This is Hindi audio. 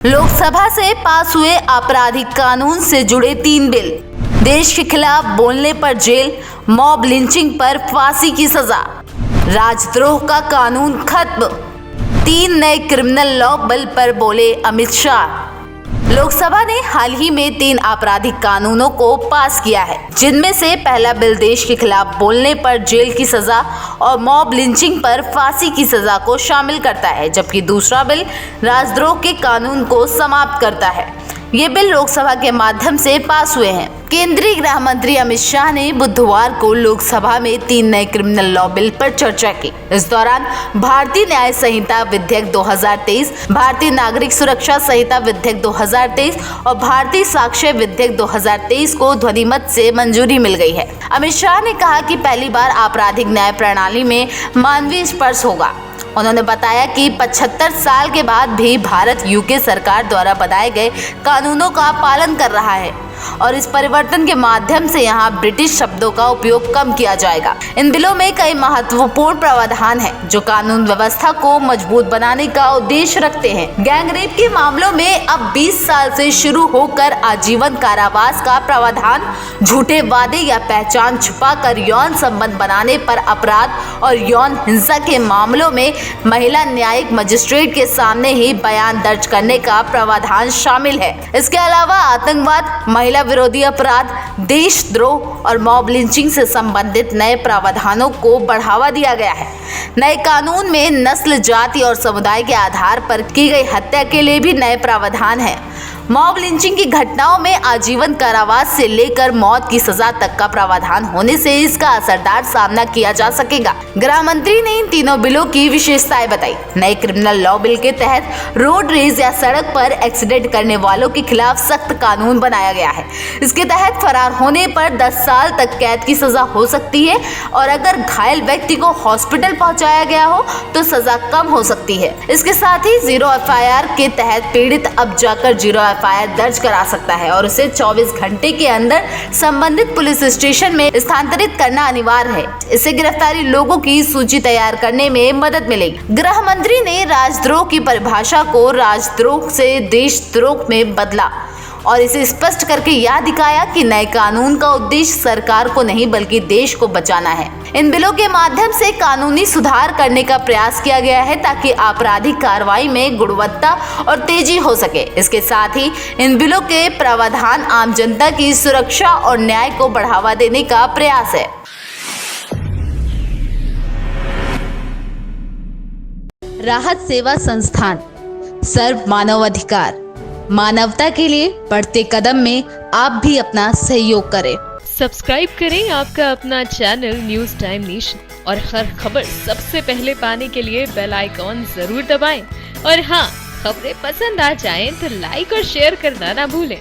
लोकसभा से पास हुए आपराधिक कानून से जुड़े 3 बिल। देश के खिलाफ बोलने पर जेल, मॉब लिंचिंग पर फांसी की सजा, राजद्रोह का कानून खत्म। 3 नए क्रिमिनल लॉ बिल पर बोले अमित शाह। लोकसभा ने हाल ही में 3 आपराधिक कानूनों को पास किया है, जिनमें से पहला बिल देश के खिलाफ बोलने पर जेल की सजा और मॉब लिंचिंग पर फांसी की सजा को शामिल करता है, जबकि दूसरा बिल राजद्रोह के कानून को समाप्त करता है। ये बिल लोकसभा के माध्यम से पास हुए हैं। केंद्रीय गृह मंत्री अमित शाह ने बुधवार को लोकसभा में 3 नए क्रिमिनल लॉ बिल पर चर्चा की। इस दौरान भारतीय न्याय संहिता विधेयक 2023, भारतीय नागरिक सुरक्षा संहिता विधेयक 2023 और भारतीय साक्ष्य विधेयक 2023 को ध्वनिमत से मंजूरी मिल गई है। अमित शाह ने कहा कि पहली बार आपराधिक न्याय प्रणाली में मानवीय स्पर्श होगा। उन्होंने बताया कि 75 साल के बाद भी भारत यूके सरकार द्वारा बनाए गए कानूनों का पालन कर रहा है और इस परिवर्तन के माध्यम से यहाँ ब्रिटिश शब्दों का उपयोग कम किया जाएगा। इन बिलों में कई महत्वपूर्ण प्रावधान हैं जो कानून व्यवस्था को मजबूत बनाने का उद्देश्य रखते हैं। गैंगरेप के मामलों में अब 20 साल से शुरू होकर आजीवन कारावास का प्रावधान, झूठे वादे या पहचान छुपाकर यौन संबंध बनाने पर अपराध और यौन हिंसा के मामलों में महिला न्यायिक मजिस्ट्रेट के सामने ही बयान दर्ज करने का प्रावधान शामिल है। इसके अलावा आतंकवाद, महिला विरोधी अपराध, देशद्रोह और मॉब लिंचिंग से संबंधित नए प्रावधानों को बढ़ावा दिया गया है। नए कानून में नस्ल, जाति और समुदाय के आधार पर की गई हत्या के लिए भी नए प्रावधान हैं। मॉब लिंचिंग की घटनाओं में आजीवन कारावास से लेकर मौत की सजा तक का प्रावधान होने से इसका असरदार सामना किया जा सकेगा। गृह मंत्री ने इन तीनों बिलों की विशेषताएं बताई। नए क्रिमिनल लॉ बिल के तहत रोड रेज या सड़क पर एक्सीडेंट करने वालों के खिलाफ सख्त कानून बनाया गया है। इसके तहत फरार होने पर 10 साल तक कैद की सजा हो सकती है और अगर घायल व्यक्ति को हॉस्पिटल पहुंचाया गया हो तो सजा कम हो सकती है। इसके साथ ही 0 FIR के तहत पीड़ित अब जाकर 0 FIR दर्ज करा सकता है और उसे 24 घंटे के अंदर संबंधित पुलिस स्टेशन में स्थानांतरित करना अनिवार्य है। इससे गिरफ्तारी लोगों की सूची तैयार करने में मदद मिलेगी। गृह मंत्री ने राजद्रोह की परिभाषा को राजद्रोह से देशद्रोह में बदला और इसे स्पष्ट करके यह दिखाया कि नए कानून का उद्देश्य सरकार को नहीं बल्कि देश को बचाना है। इन बिलों के माध्यम से कानूनी सुधार करने का प्रयास किया गया है ताकि आपराधिक कार्रवाई में गुणवत्ता और तेजी हो सके। इसके साथ ही इन बिलों के प्रावधान आम जनता की सुरक्षा और न्याय को बढ़ावा देने का प्रयास है। राहत सेवा संस्थान, सर्व मानवाधिकार, मानवता के लिए बढ़ते कदम में आप भी अपना सहयोग करें। सब्सक्राइब करें आपका अपना चैनल न्यूज टाइम नेशन और हर खबर सबसे पहले पाने के लिए बेल आइकॉन जरूर दबाएं। और हाँ, खबरें पसंद आ जाएं तो लाइक और शेयर करना ना भूलें।